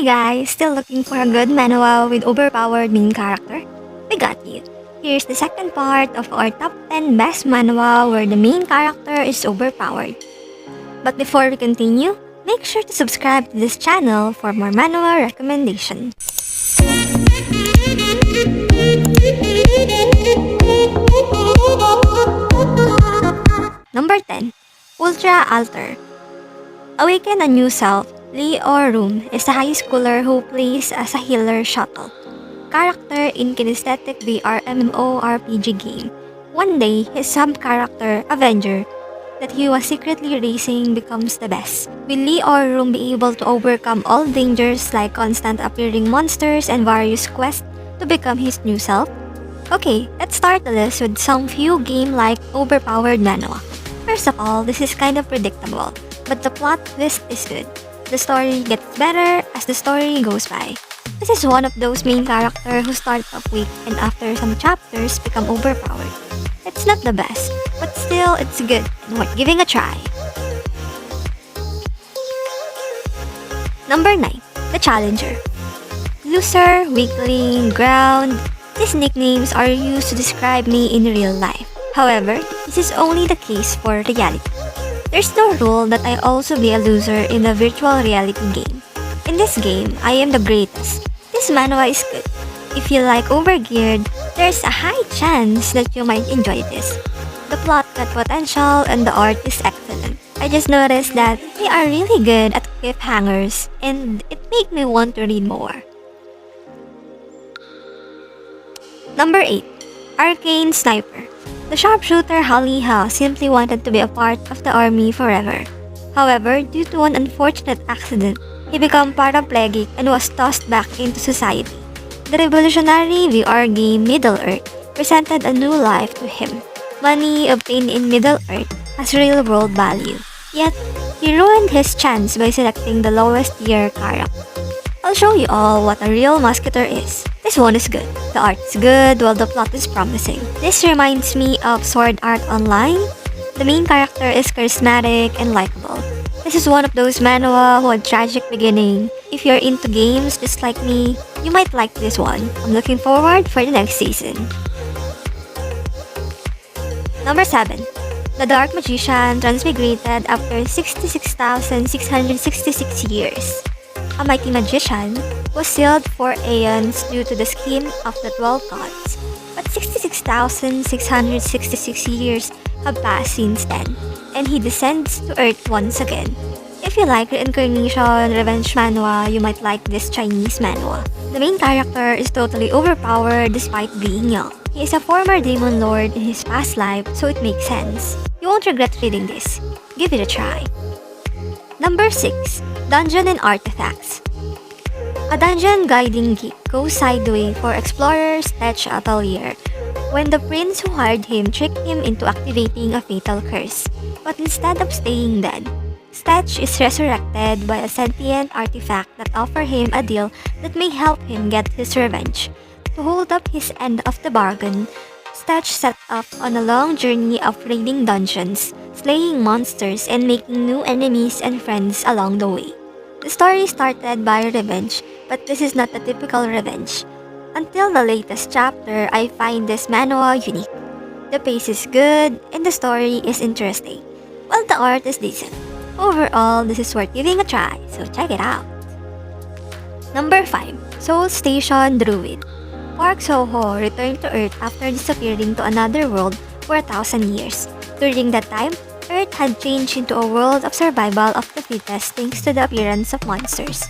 Hey guys, still looking for a good manhwa with overpowered main character? We got you. Here's the second part of our top 10 best manhwa where the main character is overpowered. But before we continue, make sure to subscribe to this channel for more manhwa recommendations. Number 10. Ultra Alter. Awaken a new self. Lee Or-room is a high schooler who plays as a healer shuttle character in kinesthetic VR MMORPG game. One day, his sub-character, Avenger, that he was secretly racing becomes the best. Will Lee Or-room be able to overcome all dangers like constant appearing monsters and various quests to become his new self? Okay, let's start the list with some few game-like overpowered manhwa. First of all, this is kind of predictable, but the plot twist is good. The story gets better as the story goes by. This is one of those main characters who start off weak and after some chapters become overpowered. It's not the best, but still it's good and worth giving a try. Number 9. The Challenger. Loser, weakling, ground. These nicknames are used to describe me in real life. However, this is only the case for reality. There's no rule that I also be a loser in a virtual reality game. In this game, I am the greatest. This manhwa is good. If you like Overgeared, there's a high chance that you might enjoy this. The plot got potential and the art is excellent. I just noticed that they are really good at cliffhangers and it made me want to read more. Number 8. Arcane Sniper. The sharpshooter Haliha simply wanted to be a part of the army forever. However, due to an unfortunate accident, he became paraplegic and was tossed back into society. The revolutionary VR game Middle-earth presented a new life to him. Money obtained in Middle-earth has real-world value. Yet, he ruined his chance by selecting the lowest tier character. I'll show you all what a real musketeer is. This one is good. The art is good while the plot is promising. This reminds me of Sword Art Online. The main character is charismatic and likable. This is one of those manhwa who had tragic beginning. If you're into games just like me, you might like this one. I'm looking forward for the next season. Number 7. The Dark Magician Transmigrated after 66,666 years. A mighty magician was sealed for aeons due to the scheme of the 12 gods, but 66,666 years have passed since then, and he descends to Earth once again. If you like reincarnation, revenge manhwa, you might like this Chinese manhwa. The main character is totally overpowered despite being young. He is a former demon lord in his past life, so it makes sense. You won't regret reading this. Give it a try. Number 6. Dungeon and Artifacts. A dungeon guiding geek goes sideways for Explorer's Tetch Atelier when the prince who hired him tricked him into activating a fatal curse. But instead of staying dead, Stetch is resurrected by a sentient artifact that offers him a deal that may help him get his revenge. To hold up his end of the bargain, Stetch set off on a long journey of raiding dungeons, slaying monsters, and making new enemies and friends along the way. The story started by revenge, but this is not a typical revenge. Until the latest chapter, I find this manhwa unique. The pace is good, and the story is interesting, while the art is decent. Overall, this is worth giving a try, so check it out. Number 5. Soul Station Druid. Park Soho returned to Earth after disappearing to another world for 1,000 years. During that time, Earth had changed into a world of survival of the fittest thanks to the appearance of monsters.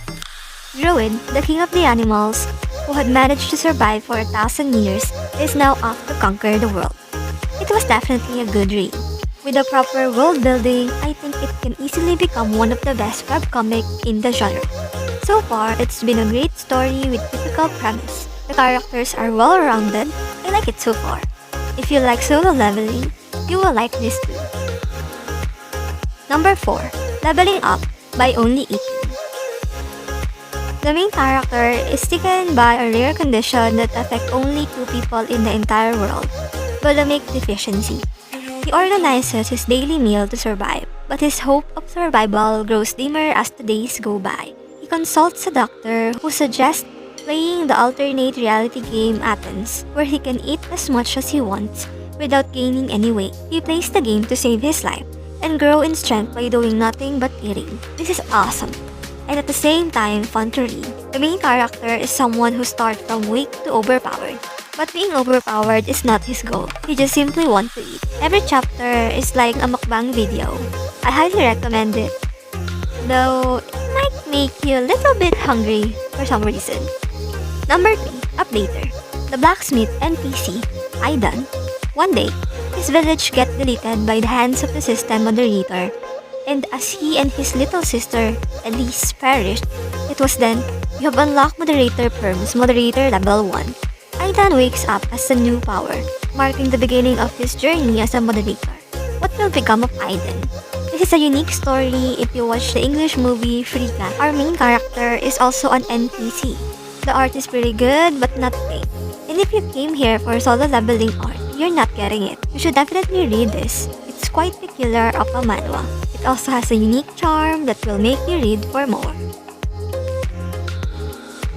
Druid, the king of the animals, who had managed to survive for 1,000 years, is now off to conquer the world. It was definitely a good read. With the proper world building, I think it can easily become one of the best webcomic in the genre. So far, it's been a great story with typical premise. The characters are well-rounded. I like it so far. If you like solo leveling, you will like this too. Number 4. Leveling Up by Only Eating. The main character is stricken by a rare condition that affects only 2 people in the entire world, volemic deficiency. He organizes his daily meal to survive, but his hope of survival grows dimmer as the days go by. He consults a doctor who suggests playing the alternate reality game Athens, where he can eat as much as he wants without gaining any weight. He plays the game to save his life and grow in strength by doing nothing but eating. This is awesome, and at the same time fun to read. The main character is someone who starts from weak to overpowered. But being overpowered is not his goal. He just simply wants to eat. Every chapter is like a mukbang video. I highly recommend it, though it might make you a little bit hungry for some reason. Number 3. Updater. The blacksmith NPC, Aidan. One day, his village gets deleted by the hands of the system moderator, and as he and his little sister, Elise, perished, it was then, you have unlocked moderator perms, moderator level 1. Aidan wakes up as a new power, marking the beginning of his journey as a moderator. What will become of Aidan? This is a unique story if you watch the English movie Free Cat. Our main character is also an NPC. The art is pretty good but not great. And if you came here for solo leveling art, you're not getting it. You should definitely read this. It's quite peculiar of a manhwa. It also has a unique charm that will make you read for more.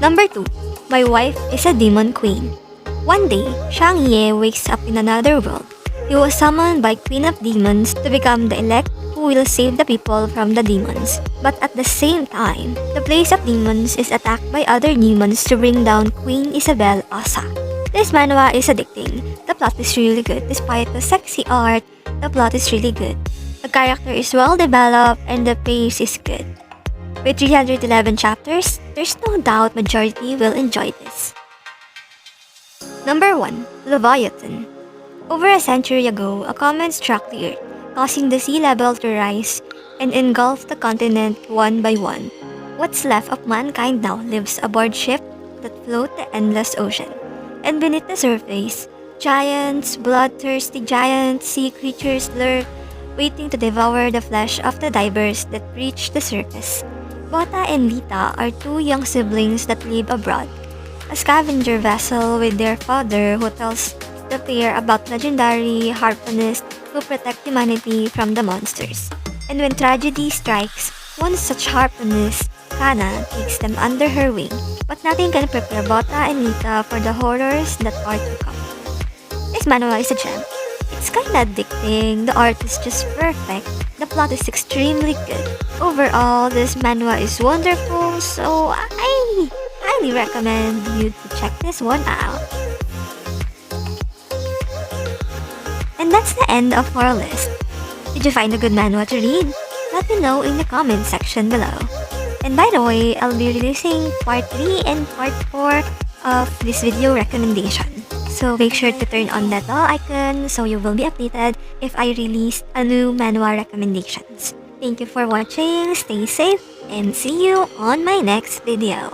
Number 2. My wife is a demon queen. One day, Shang Ye wakes up in another world. He was summoned by Queen of Demons to become the elect who will save the people from the demons. But at the same time, the place of demons is attacked by other demons to bring down Queen Isabel Asa. This manhwa is addicting. The plot is really good. Despite the sexy art, the plot is really good. The character is well developed and the pace is good. With 311 chapters, there's no doubt majority will enjoy this. Number 1. Leviathan. Over a century ago, a comet struck the Earth, causing the sea level to rise and engulf the continent one by one. What's left of mankind now lives aboard ships that float the endless ocean. And beneath the surface, giants, bloodthirsty giant sea creatures lurk, waiting to devour the flesh of the divers that reach the surface. Bota and Lita are two young siblings that live abroad, a scavenger vessel with their father who tells the pair about legendary harponists who protect humanity from the monsters. And when tragedy strikes, one such harponist, Kana, takes them under her wing, but nothing can prepare Bota and Lita for the horrors that are to come. This manhwa is a gem. It's kinda addicting, the art is just perfect, the plot is extremely good. Overall, this manhwa is wonderful, so I highly recommend you to check this one out. And that's the end of our list. Did you find a good manhwa to read? Let me know in the comment section below. And by the way, I'll be releasing part 3 and part 4 of this video recommendation. So make sure to turn on that bell icon so you will be updated if I release a new manhwa recommendations. Thank you for watching, stay safe, and see you on my next video.